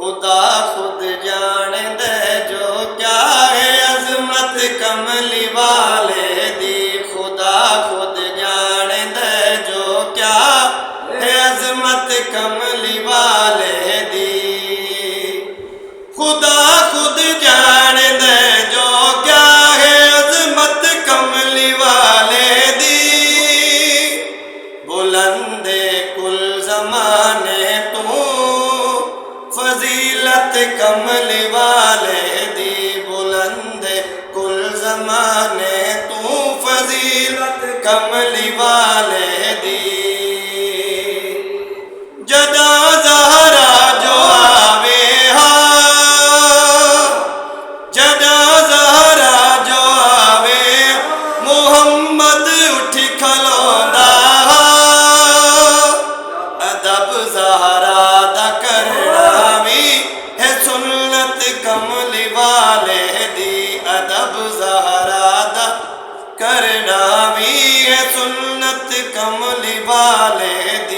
خدا خود جاندے جو کیا ہے عظمت کملی والے دی، خدا خود جاندے جو کیا ہے عظمت کملی والے دی، خدا خود جاندے جو کیا ہے عظمت کملی والے دی، بلند کل زمانے تو فضیلت کملی والے دی، بلند کل زمانے تو فضیلت کملی والے دی، جدا زہرا جو آوے ہاں، جدا زہرا جو آوے محمد اٹھ کھلوندا، ادب زہرا دا کرنا بھی ہے سنت کملی والے دی، ادب زہرا دا کرنا بھی ہے سنت کملی والے دی۔